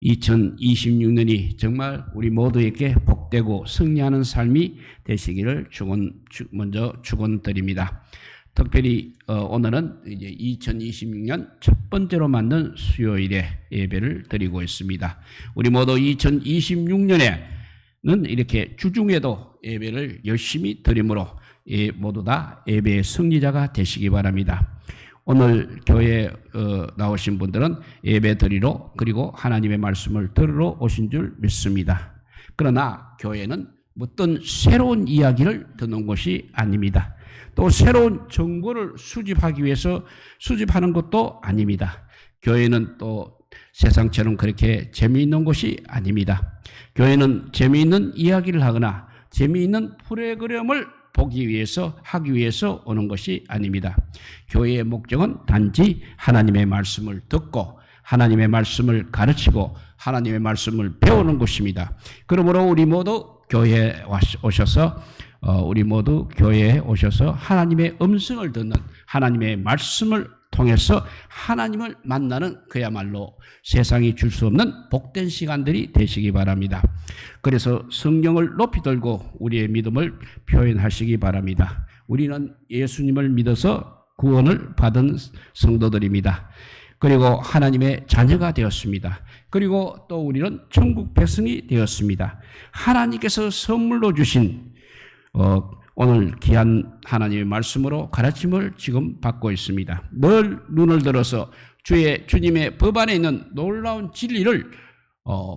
2026년이 정말 우리 모두에게 복되고 승리하는 삶이 되시기를 먼저 축원드립니다. 특별히 오늘은 이제 2026년 첫 번째로 만든 수요일에 예배를 드리고 있습니다. 우리 모두 2026년에는 이렇게 주중에도 예배를 열심히 드림으로 모두 다 예배의 승리자가 되시기 바랍니다. 오늘 교회에 나오신 분들은 예배 드리러 그리고 하나님의 말씀을 들으러 오신 줄 믿습니다. 그러나 교회는 어떤 새로운 이야기를 듣는 것이 아닙니다. 또 새로운 정보를 수집하기 위해서 수집하는 것도 아닙니다. 교회는 또 세상처럼 그렇게 재미있는 것이 아닙니다. 교회는 재미있는 이야기를 하거나 재미있는 프로그램을 하기 위해서 오는 것이 아닙니다. 교회의 목적은 단지 하나님의 말씀을 듣고 하나님의 말씀을 가르치고 하나님의 말씀을 배우는 것입니다. 그러므로 우리 모두 교회에 오셔서 하나님의 음성을 듣는 하나님의 말씀을 통해서 하나님을 만나는 그야말로 세상이 줄 수 없는 복된 시간들이 되시기 바랍니다. 그래서 성경을 높이 들고 우리의 믿음을 표현하시기 바랍니다. 우리는 예수님을 믿어서 구원을 받은 성도들입니다. 그리고 하나님의 자녀가 되었습니다. 그리고 또 우리는 천국 백성이 되었습니다. 하나님께서 선물로 주신 오늘 귀한 하나님의 말씀으로 가르침을 지금 받고 있습니다. 늘 눈을 들어서 주님의 법 안에 있는 놀라운 진리를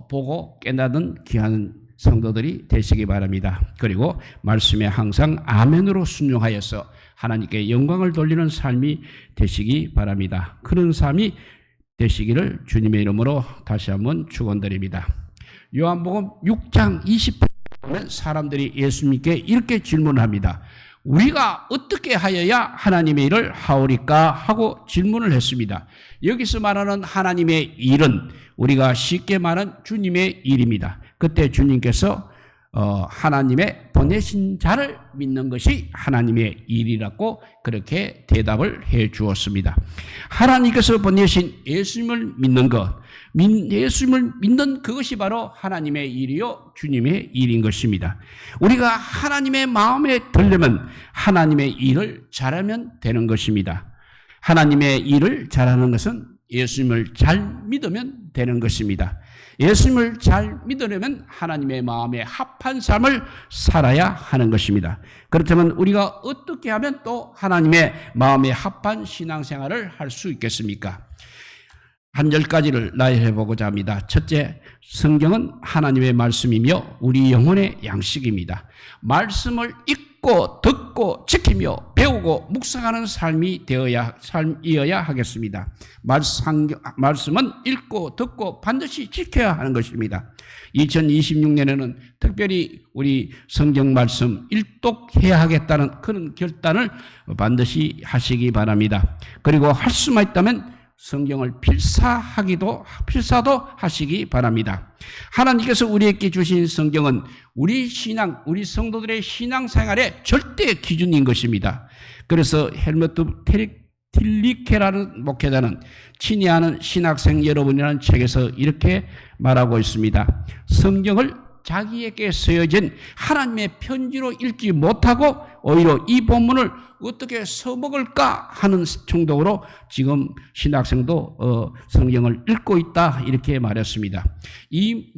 보고 깨닫는 귀한 성도들이 되시기 바랍니다. 그리고 말씀에 항상 아멘으로 순종하여서 하나님께 영광을 돌리는 삶이 되시기 바랍니다. 그런 삶이 되시기를 주님의 이름으로 다시 한번 축원드립니다. 요한복음 6장 28절 보면 사람들이 예수님께 이렇게 질문합니다. 우리가 어떻게 하여야 하나님의 일을 하오리까 하고 질문을 했습니다. 여기서 말하는 하나님의 일은 우리가 쉽게 말하는 주님의 일입니다. 그때 주님께서 하나님의 보내신 자를 믿는 것이 하나님의 일이라고 그렇게 대답을 해 주었습니다. 하나님께서 보내신 예수님을 믿는 것, 예수님을 믿는 그것이 바로 하나님의 일이요 주님의 일인 것입니다. 우리가 하나님의 마음에 들려면 하나님의 일을 잘하면 되는 것입니다. 하나님의 일을 잘하는 것은 예수님을 잘 믿으면 되는 것입니다. 예수님을 잘 믿으려면 하나님의 마음에 합한 삶을 살아야 하는 것입니다. 그렇다면 우리가 어떻게 하면 또 하나님의 마음에 합한 신앙생활을 할 수 있겠습니까? 한 10가지를 나열해 보고자 합니다. 첫째, 성경은 하나님의 말씀이며 우리 영혼의 양식입니다. 말씀을 읽고 듣고 지키며 배우고 묵상하는 삶이어야 하겠습니다. 말씀은 읽고 듣고 반드시 지켜야 하는 것입니다. 2026년에는 특별히 우리 성경 말씀 일독해야 하겠다는 그런 결단을 반드시 하시기 바랍니다. 그리고 할 수만 있다면 성경을 필사도 하시기 바랍니다. 하나님께서 우리에게 주신 성경은 우리 성도들의 신앙생활의 절대 기준인 것입니다. 그래서 헬무트 틸리케라는 목회자는 친애하는 신학생 여러분이라는 책에서 이렇게 말하고 있습니다. 성경을 자기에게 쓰여진 하나님의 편지로 읽지 못하고 오히려 이 본문을 어떻게 써먹을까 하는 정도로 지금 신학생도 성경을 읽고 있다 이렇게 말했습니다.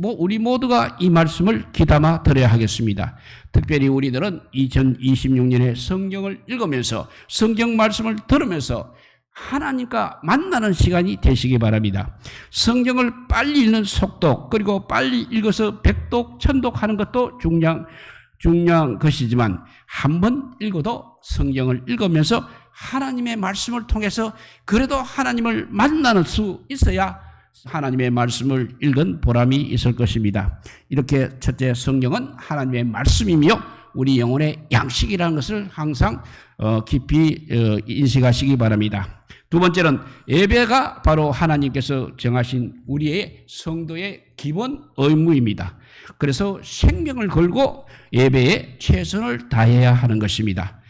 우리 모두가 이 말씀을 귀담아 들어야 하겠습니다. 특별히 우리들은 2026년에 성경을 읽으면서 성경 말씀을 들으면서 하나님과 만나는 시간이 되시기 바랍니다. 성경을 빨리 읽는 속독 그리고 빨리 읽어서 백독, 천독하는 것도 중요한 것이지만 한 번 읽어도 성경을 읽으면서 하나님의 말씀을 통해서 그래도 하나님을 만나는 수 있어야 하나님의 말씀을 읽은 보람이 있을 것입니다. 이렇게 첫째, 성경은 하나님의 말씀이며 우리 영혼의 양식이라는 것을 항상 깊이 인식하시기 바랍니다. 두 번째는 예배가 바로 하나님께서 정하신 우리의 성도의 기본 의무입니다. 그래서 생명을 걸고 예배에 최선을 다해야 하는 것입니다.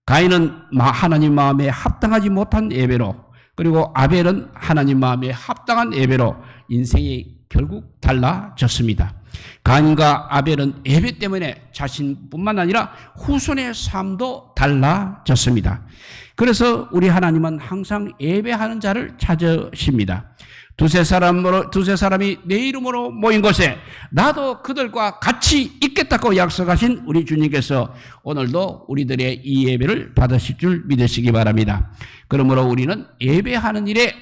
가인은 하나님 마음에 합당하지 못한 예배로, 그리고 아벨은 하나님 마음에 합당한 예배로 인생이 결국 달라졌습니다. 가인과 아벨은 예배 때문에 자신뿐만 아니라 후손의 삶도 달라졌습니다. 그래서 우리 하나님은 항상 예배하는 자를 찾으십니다. 두세 사람이 내 이름으로 모인 곳에 나도 그들과 같이 있겠다고 약속하신 우리 주님께서 오늘도 우리들의 이 예배를 받으실 줄 믿으시기 바랍니다. 그러므로 우리는 예배하는 일에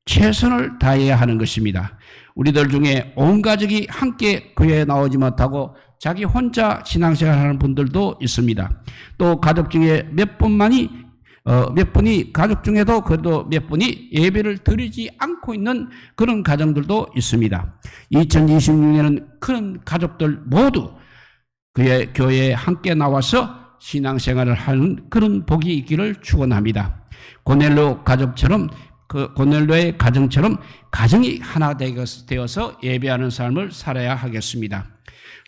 최선을 다해야 하는 것입니다. 우리들 중에 온 가족이 함께 교회에 나오지 못하고 자기 혼자 신앙생활하는 분들도 있습니다. 또 가족 중에 몇 분이 가족 중에도 그래도 몇 분이 예배를 드리지 않고 있는 그런 가정들도 있습니다. 2026년에는 그런 가족들 모두 그의 교회에 함께 나와서 신앙생활을 하는 그런 복이 있기를 축원합니다. 고넬로 가족처럼 고넬로의 가정처럼 가정이 하나 되어서 예배하는 삶을 살아야 하겠습니다.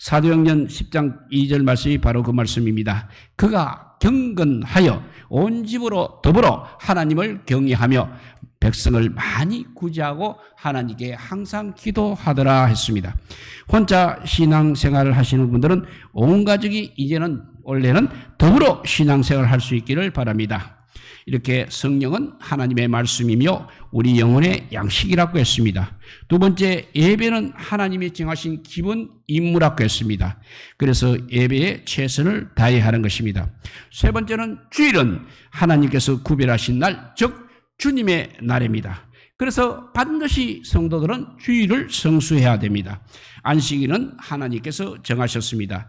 사도행전 10장 2절 말씀이 바로 그 말씀입니다. 그가 경건하여 온 집으로 더불어 하나님을 경외하며 백성을 많이 구제하고 하나님께 항상 기도하더라 했습니다. 혼자 신앙생활을 하시는 분들은 온 가족이 원래는 더불어 신앙생활을 할 수 있기를 바랍니다. 이렇게 성령은 하나님의 말씀이며 우리 영혼의 양식이라고 했습니다. 두 번째, 예배는 하나님이 정하신 기본 임무라고 했습니다. 그래서 예배에 최선을 다해야 하는 것입니다. 세 번째는 주일은 하나님께서 구별하신 날, 즉 주님의 날입니다. 그래서 반드시 성도들은 주일을 성수해야 됩니다. 안식일은 하나님께서 정하셨습니다.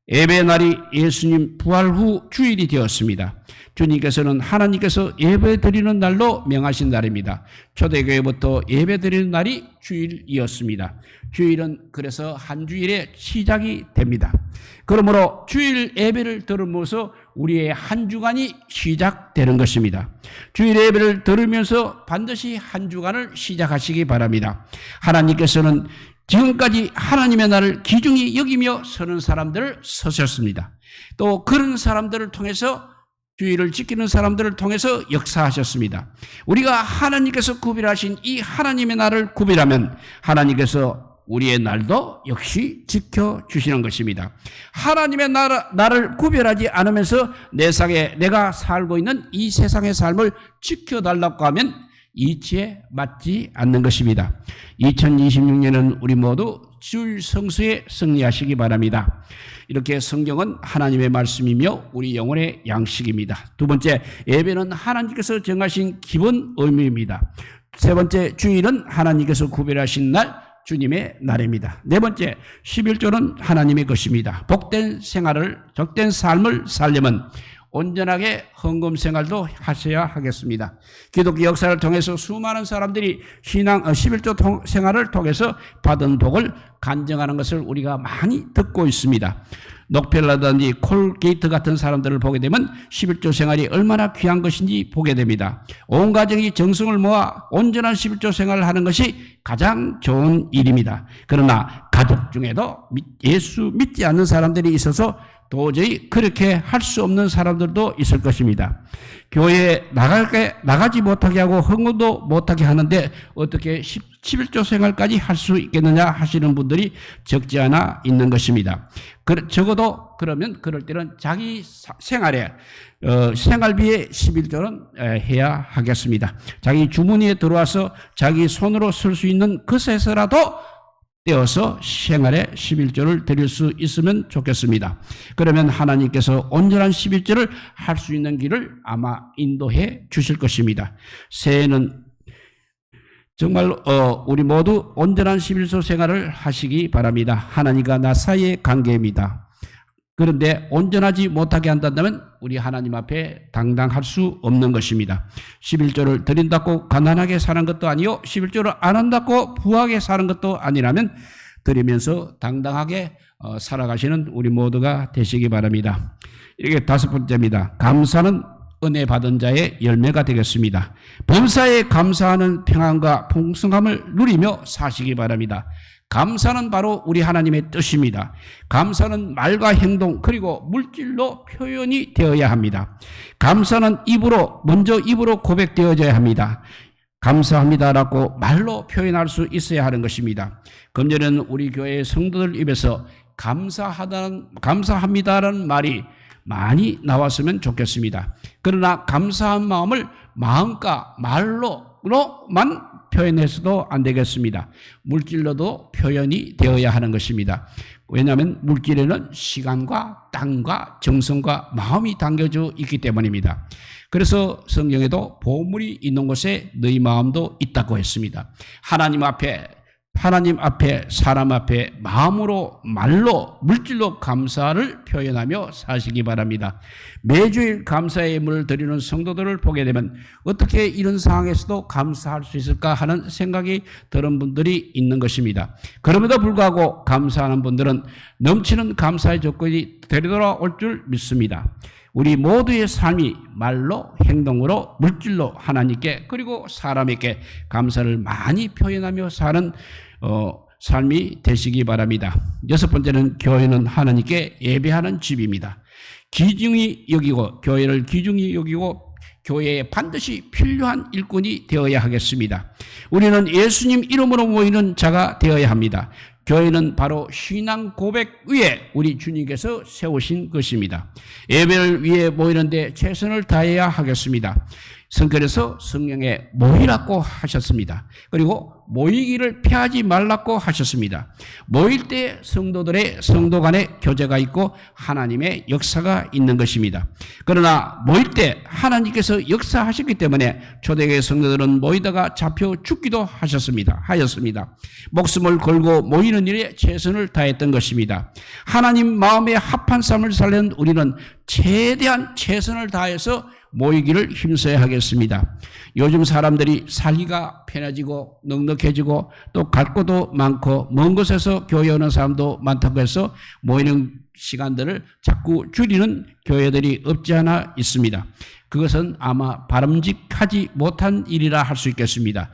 예배 날이 예수님 부활 후 주일이 되었습니다. 주님께서는 하나님께서 예배 드리는 날로 명하신 날입니다. 초대교회부터 예배 드리는 날이 주일이었습니다. 주일은 그래서 한 주일의 시작이 됩니다. 그러므로 주일 예배를 들으면서 우리의 한 주간이 시작되는 것입니다. 주일 예배를 들으면서 반드시 한 주간을 시작하시기 바랍니다. 하나님께서는 지금까지 하나님의 날을 귀중히 여기며 서는 사람들을 서셨습니다. 또 그런 사람들을 통해서 주의를 지키는 사람들을 통해서 역사하셨습니다. 우리가 하나님께서 구별하신 이 하나님의 날을 구별하면 하나님께서 우리의 날도 역시 지켜주시는 것입니다. 하나님의 날을 구별하지 않으면서 내가 살고 있는 이 세상의 삶을 지켜달라고 하면 이치에 맞지 않는 것입니다. 2026년은 우리 모두 주일 성수에 승리하시기 바랍니다. 이렇게 성경은 하나님의 말씀이며 우리 영혼의 양식입니다. 두 번째, 예배는 하나님께서 정하신 기본 의무입니다. 세 번째, 주일은 하나님께서 구별하신 날, 주님의 날입니다. 네 번째, 11조는 하나님의 것입니다. 복된 생활을, 적된 삶을 살려면 온전하게 헌금 생활도 하셔야 하겠습니다. 기독교 역사를 통해서 수많은 사람들이 11조 생활을 통해서 받은 복을 간증하는 것을 우리가 많이 듣고 있습니다. 록펠러든지 콜게이트 같은 사람들을 보게 되면 11조 생활이 얼마나 귀한 것인지 보게 됩니다. 온 가정이 정성을 모아 온전한 11조 생활을 하는 것이 가장 좋은 일입니다. 그러나 가족 중에도 예수 믿지 않는 사람들이 있어서 도저히 그렇게 할 수 없는 사람들도 있을 것입니다. 교회에 나가지 못하게 하고 헌금도 못하게 하는데 어떻게 11조 생활까지 할 수 있겠느냐 하시는 분들이 적지 않아 있는 것입니다. 적어도 그러면 그럴 때는 자기 생활에 생활비에 11조는 해야 하겠습니다. 자기 주머니에 들어와서 자기 손으로 쓸 수 있는 것에서라도 떼어서 생활에 11조를 드릴 수 있으면 좋겠습니다. 그러면 하나님께서 온전한 11조를 할 수 있는 길을 아마 인도해 주실 것입니다. 새해는 정말 우리 모두 온전한 11조 생활을 하시기 바랍니다. 하나님과 나 사이의 관계입니다. 그런데 온전하지 못하게 한다면 우리 하나님 앞에 당당할 수 없는 것입니다. 11조를 드린다고 가난하게 사는 것도 아니요 11조를 안 한다고 부하게 사는 것도 아니라면 드리면서 당당하게 살아가시는 우리 모두가 되시기 바랍니다. 이게 다섯 번째입니다. 감사는 은혜 받은 자의 열매가 되겠습니다. 범사에 감사하는 평안과 풍성함을 누리며 사시기 바랍니다. 감사는 바로 우리 하나님의 뜻입니다. 감사는 말과 행동 그리고 물질로 표현이 되어야 합니다. 감사는 먼저 입으로 고백되어져야 합니다. 감사합니다라고 말로 표현할 수 있어야 하는 것입니다. 금년에는 우리 교회 성도들 입에서 감사합니다라는 말이 많이 나왔으면 좋겠습니다. 그러나 감사한 마음을 마음과 말로만 표현해서도 안 되겠습니다. 물질로도 표현이 되어야 하는 것입니다. 왜냐하면 물질에는 시간과 땅과 정성과 마음이 담겨져 있기 때문입니다. 그래서 성경에도 보물이 있는 곳에 너희 마음도 있다고 했습니다. 하나님 앞에 사람 앞에 마음으로 말로 물질로 감사를 표현하며 사시기 바랍니다. 매주일 감사의 예물을 드리는 성도들을 보게 되면 어떻게 이런 상황에서도 감사할 수 있을까 하는 생각이 드는 분들이 있는 것입니다. 그럼에도 불구하고 감사하는 분들은 넘치는 감사의 조건이 되돌아올 줄 믿습니다. 우리 모두의 삶이 말로, 행동으로, 물질로 하나님께 그리고 사람에게 감사를 많이 표현하며 사는 삶이 되시기 바랍니다. 여섯 번째는 교회는 하나님께 예배하는 집입니다. 교회를 귀중히 여기고 교회에 반드시 필요한 일꾼이 되어야 하겠습니다. 우리는 예수님 이름으로 모이는 자가 되어야 합니다. 교회는 바로 신앙 고백 위에 우리 주님께서 세우신 것입니다. 예배를 위해 모이는데 최선을 다해야 하겠습니다. 성경에서 성령에 모이라고 하셨습니다. 그리고 모이기를 피하지 말라고 하셨습니다. 모일 때 성도 간의 교제가 있고 하나님의 역사가 있는 것입니다. 그러나 모일 때 하나님께서 역사하셨기 때문에 초대교회 성도들은 모이다가 잡혀 죽기도 하였습니다. 목숨을 걸고 모이는 일에 최선을 다했던 것입니다. 하나님 마음에 합한 삶을 살려는 우리는 최대한 최선을 다해서 모이기를 힘써야 하겠습니다. 요즘 사람들이 살기가 편해지고 넉넉해지고 또 갈 곳도 많고 먼 곳에서 교회 오는 사람도 많다고 해서 모이는 시간들을 자꾸 줄이는 교회들이 없지 않아 있습니다. 그것은 아마 바람직하지 못한 일이라 할 수 있겠습니다.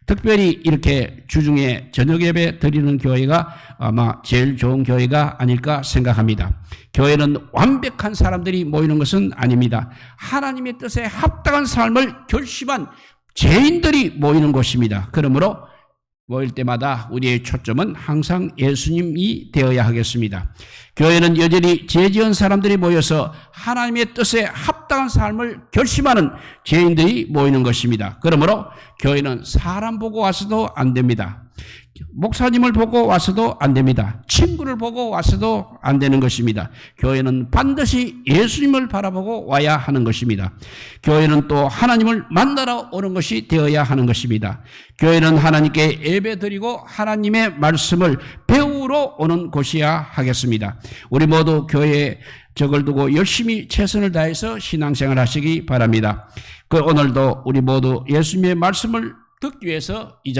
특별히 이렇게 주중에 저녁 예배 드리는 교회가 아마 제일 좋은 교회가 아닐까 생각합니다. 교회는 완벽한 사람들이 모이는 것은 아닙니다. 하나님의 뜻에 합당한 삶을 결심한 죄인들이 모이는 곳입니다. 그러므로 모일 때마다 우리의 초점은 항상 예수님이 되어야 하겠습니다. 교회는 여전히 죄 지은 사람들이 모여서 하나님의 뜻에 합당한 삶을 결심하는 죄인들이 모이는 것입니다. 그러므로 교회는 사람 보고 와서도 안 됩니다. 목사님을 보고 와서도 안 됩니다. 친구를 보고 와서도 안 되는 것입니다. 교회는 반드시 예수님을 바라보고 와야 하는 것입니다. 교회는 또 하나님을 만나러 오는 것이 되어야 하는 것입니다. 교회는 하나님께 예배드리고 하나님의 말씀을 배우러 오는 곳이어야 하겠습니다. 우리 모두 교회에 적을 두고 열심히 최선을 다해서 신앙생활 하시기 바랍니다. 오늘도 우리 모두 예수님의 말씀을 듣기 위해서 이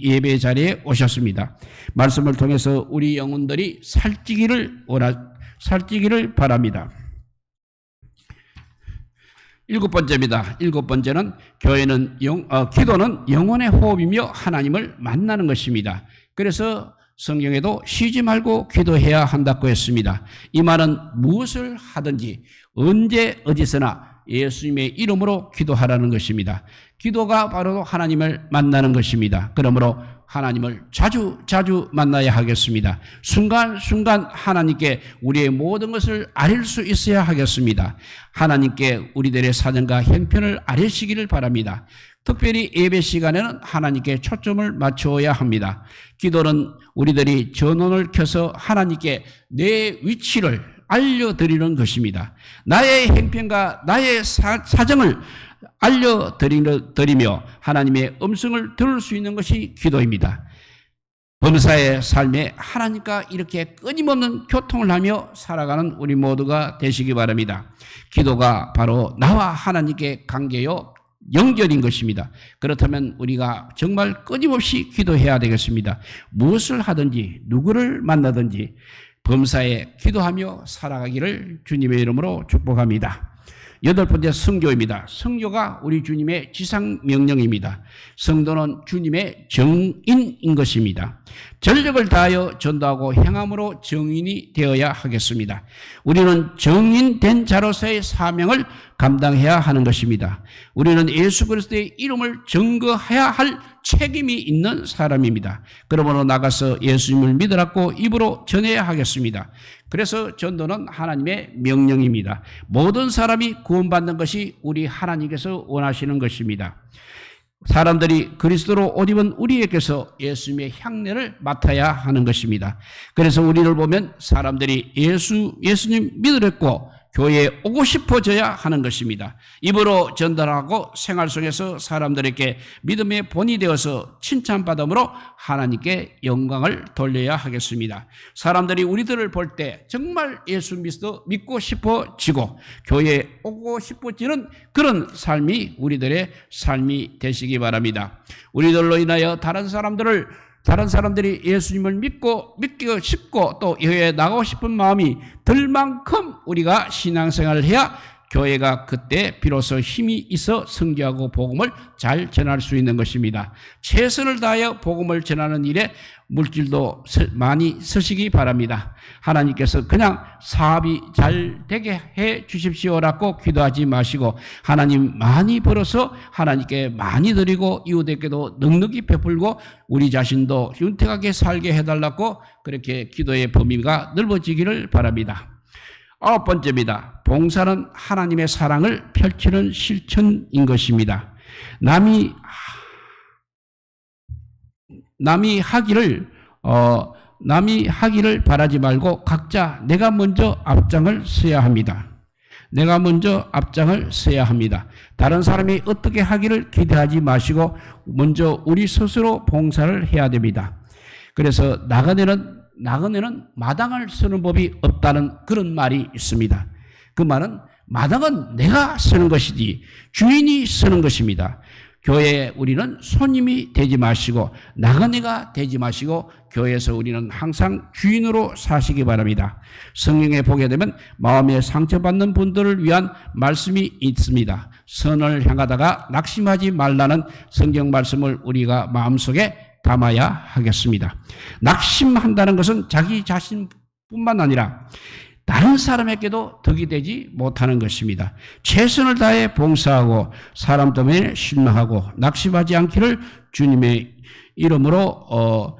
예배 자리에 오셨습니다. 말씀을 통해서 우리 영혼들이 살찌기를 바랍니다. 일곱 번째입니다. 일곱 번째는 기도는 영혼의 호흡이며 하나님을 만나는 것입니다. 그래서 성경에도 쉬지 말고 기도해야 한다고 했습니다. 이 말은 무엇을 하든지 언제 어디서나 예수님의 이름으로 기도하라는 것입니다. 기도가 바로 하나님을 만나는 것입니다. 그러므로 하나님을 자주 만나야 하겠습니다. 순간순간 하나님께 우리의 모든 것을 아릴 수 있어야 하겠습니다. 하나님께 우리들의 사정과 형편을 아뢰시기를 바랍니다. 특별히 예배 시간에는 하나님께 초점을 맞추어야 합니다. 기도는 우리들이 전원을 켜서 하나님께 내 위치를 알려드리는 것입니다. 나의 형편과 나의 사정을 알려드리며 하나님의 음성을 들을 수 있는 것이 기도입니다. 범사의 삶에 하나님과 이렇게 끊임없는 교통을 하며 살아가는 우리 모두가 되시기 바랍니다. 기도가 바로 나와 하나님께 관계요 연결인 것입니다. 그렇다면 우리가 정말 끊임없이 기도해야 되겠습니다. 무엇을 하든지 누구를 만나든지 범사에 기도하며 살아가기를 주님의 이름으로 축복합니다. 여덟 번째 성교입니다. 성교가 우리 주님의 지상명령입니다. 성도는 주님의 정인인 것입니다. 전력을 다하여 전도하고 행함으로 정인이 되어야 하겠습니다. 우리는 정인된 자로서의 사명을 감당해야 하는 것입니다. 우리는 예수 그리스도의 이름을 증거해야 할 책임이 있는 사람입니다. 그러므로 나가서 예수님을 믿으라고 입으로 전해야 하겠습니다. 그래서 전도는 하나님의 명령입니다. 모든 사람이 구원받는 것이 우리 하나님께서 원하시는 것입니다. 사람들이 그리스도로 옷 입은 우리에게서 예수님의 향내를 맡아야 하는 것입니다. 그래서 우리를 보면 사람들이 예수님 믿으랬고 교회에 오고 싶어져야 하는 것입니다. 입으로 전달하고 생활 속에서 사람들에게 믿음의 본이 되어서 칭찬받음으로 하나님께 영광을 돌려야 하겠습니다. 사람들이 우리들을 볼 때 정말 예수 믿고 싶어지고 교회에 오고 싶어지는 그런 삶이 우리들의 삶이 되시기 바랍니다. 우리들로 인하여 다른 사람들이 예수님을 믿고 싶고 또 교회에 나가고 싶은 마음이 들 만큼 우리가 신앙생활을 해야 교회가 그때 비로소 힘이 있어 선교하고 복음을 잘 전할 수 있는 것입니다. 최선을 다하여 복음을 전하는 일에 물질도 많이 쓰시기 바랍니다. 하나님께서 그냥 사업이 잘 되게 해 주십시오라고 기도하지 마시고 하나님 많이 벌어서 하나님께 많이 드리고 이웃에게도 넉넉히 베풀고 우리 자신도 윤택하게 살게 해달라고 그렇게 기도의 범위가 넓어지기를 바랍니다. 9번째입니다. 봉사는 하나님의 사랑을 펼치는 실천인 것입니다. 남이 하기를 바라지 말고 각자 내가 먼저 앞장을 서야 합니다. 다른 사람이 어떻게 하기를 기대하지 마시고 먼저 우리 스스로 봉사를 해야 됩니다. 그래서 나그네는 마당을 쓰는 법이 없다는 그런 말이 있습니다. 그 말은 마당은 내가 쓰는 것이지 주인이 쓰는 것입니다. 교회에 우리는 손님이 되지 마시고 나그네가 되지 마시고 교회에서 우리는 항상 주인으로 사시기 바랍니다. 성경에 보게 되면 마음에 상처받는 분들을 위한 말씀이 있습니다. 선을 향하다가 낙심하지 말라는 성경 말씀을 우리가 마음속에 담아야 하겠습니다. 낙심한다는 것은 자기 자신뿐만 아니라 다른 사람에게도 덕이 되지 못하는 것입니다. 최선을 다해 봉사하고 사람 때문에 실망하고 낙심하지 않기를 주님의 이름으로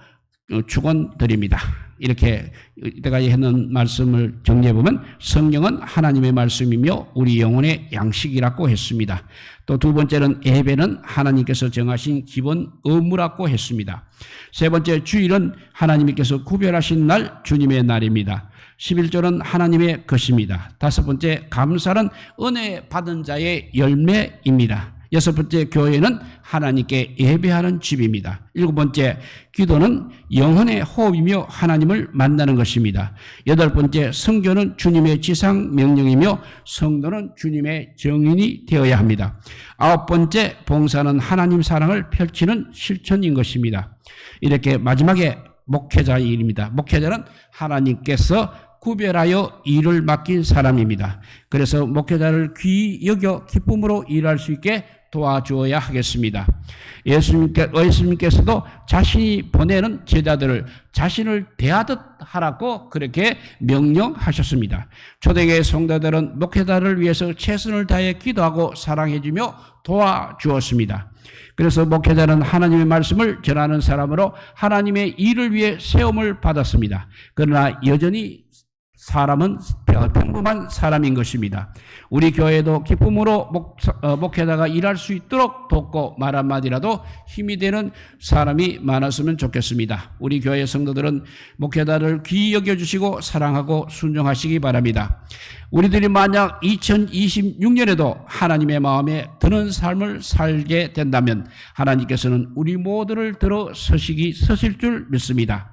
축원드립니다. 이렇게 이때까지 했는 말씀을 정리해보면 성경은 하나님의 말씀이며 우리 영혼의 양식이라고 했습니다. 또 두 번째는 예배는 하나님께서 정하신 기본 의무라고 했습니다. 세 번째 주일은 하나님께서 구별하신 날 주님의 날입니다. 11절은 하나님의 것입니다. 다섯 번째 감사는 은혜 받은 자의 열매입니다. 여섯 번째 교회는 하나님께 예배하는 집입니다. 일곱 번째 기도는 영혼의 호흡이며 하나님을 만나는 것입니다. 여덟 번째 선교는 주님의 지상 명령이며 성도는 주님의 정인이 되어야 합니다. 아홉 번째 봉사는 하나님 사랑을 펼치는 실천인 것입니다. 이렇게 마지막에 목회자의 일입니다. 목회자는 하나님께서 구별하여 일을 맡긴 사람입니다. 그래서 목회자를 귀히 여겨 기쁨으로 일할 수 있게 도와주어야 하겠습니다. 예수님께서도 자신이 보내는 제자들을 자신을 대하듯 하라고 그렇게 명령하셨습니다. 초대교회 성도들은 목회자를 위해서 최선을 다해 기도하고 사랑해주며 도와주었습니다. 그래서 목회자는 하나님의 말씀을 전하는 사람으로 하나님의 일을 위해 세움을 받았습니다. 그러나 여전히 사람은 평범한 사람인 것입니다. 우리 교회도 기쁨으로 목회자가 일할 수 있도록 돕고 말 한마디라도 힘이 되는 사람이 많았으면 좋겠습니다. 우리 교회 성도들은 목회자를 귀히 여겨주시고 사랑하고 순종하시기 바랍니다. 우리들이 만약 2026년에도 하나님의 마음에 드는 삶을 살게 된다면 하나님께서는 우리 모두를 서실 줄 믿습니다.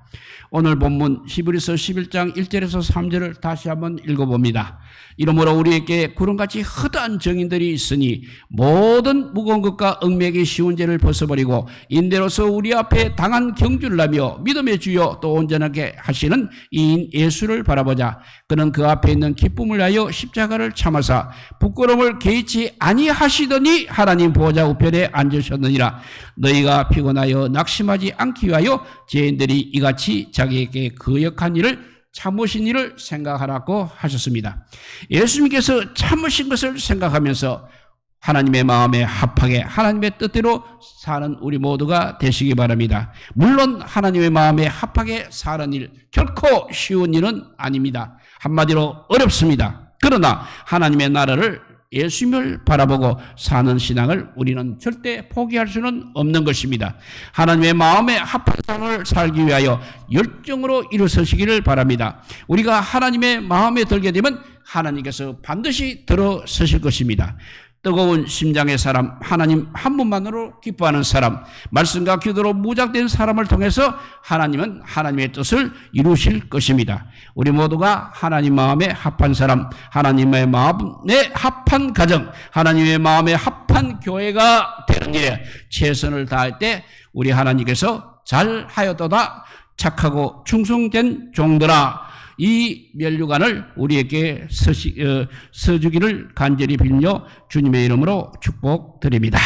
오늘 본문 히브리서 11장 1절에서 3절을 다시 한번 읽어봅니다. 이러므로 우리에게 구름같이 허다한 증인들이 있으니 모든 무거운 것과 얽매기 쉬운 죄를 벗어버리고 인대로서 우리 앞에 당한 경주를 하며 믿음의 주요 또 온전하게 하시는 이인 예수를 바라보자. 그는 그 앞에 있는 기쁨을 하여 십자가를 참아사 부끄러움을 개의치 아니하시더니 하나님 보호자 우편에 앉으셨느니라. 너희가 피곤하여 낙심하지 않기 위하여 죄인들이 이같이 자기에게 거역한 일을 참으신 일을 생각하라고 하셨습니다. 예수님께서 참으신 것을 생각하면서 하나님의 마음에 합하게 하나님의 뜻대로 사는 우리 모두가 되시기 바랍니다. 물론 하나님의 마음에 합하게 사는 일 결코 쉬운 일은 아닙니다. 한마디로 어렵습니다. 그러나 하나님의 나라를 예수님을 바라보고 사는 신앙을 우리는 절대 포기할 수는 없는 것입니다. 하나님의 마음에 합한 삶을 살기 위하여 열정으로 일어서시기를 바랍니다. 우리가 하나님의 마음에 들게 되면 하나님께서 반드시 들어서실 것입니다. 뜨거운 심장의 사람, 하나님 한 분만으로 기뻐하는 사람, 말씀과 기도로 무장된 사람을 통해서 하나님은 하나님의 뜻을 이루실 것입니다. 우리 모두가 하나님 마음에 합한 사람, 하나님의 마음에 합한 가정, 하나님의 마음에 합한 교회가 되는 일에 최선을 다할 때 우리 하나님께서 잘하였도다 착하고 충성된 종들아, 이 면류관을 우리에게 서주기를 간절히 빌며 주님의 이름으로 축복드립니다.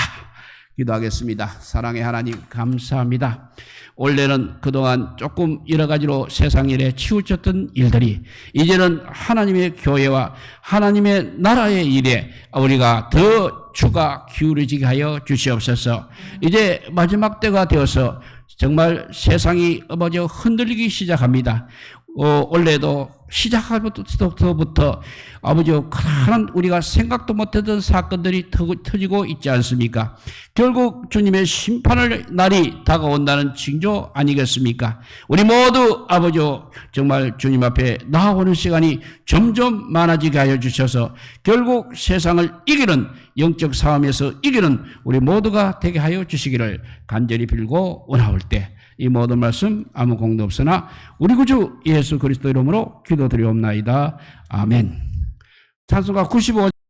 기도하겠습니다. 사랑의 하나님 감사합니다. 원래는 그동안 조금 여러 가지로 세상 일에 치우쳤던 일들이 이제는 하나님의 교회와 하나님의 나라의 일에 우리가 더 주가 기울어지게 하여 주시옵소서. 이제 마지막 때가 되어서 정말 세상이 흔들리기 시작합니다. 원래도 시작부터 아버지 큰 우리가 생각도 못했던 사건들이 터지고 있지 않습니까? 결국 주님의 심판의 날이 다가온다는 징조 아니겠습니까? 우리 모두 아버지 정말 주님 앞에 나아오는 시간이 점점 많아지게 하여 주셔서 결국 세상을 이기는 영적 싸움에서 이기는 우리 모두가 되게 하여 주시기를 간절히 빌고 원하올 때 이 모든 말씀 아무 공도 없으나 우리 구주 예수 그리스도 이름으로 기도드리옵나이다. 아멘. 찬송가 95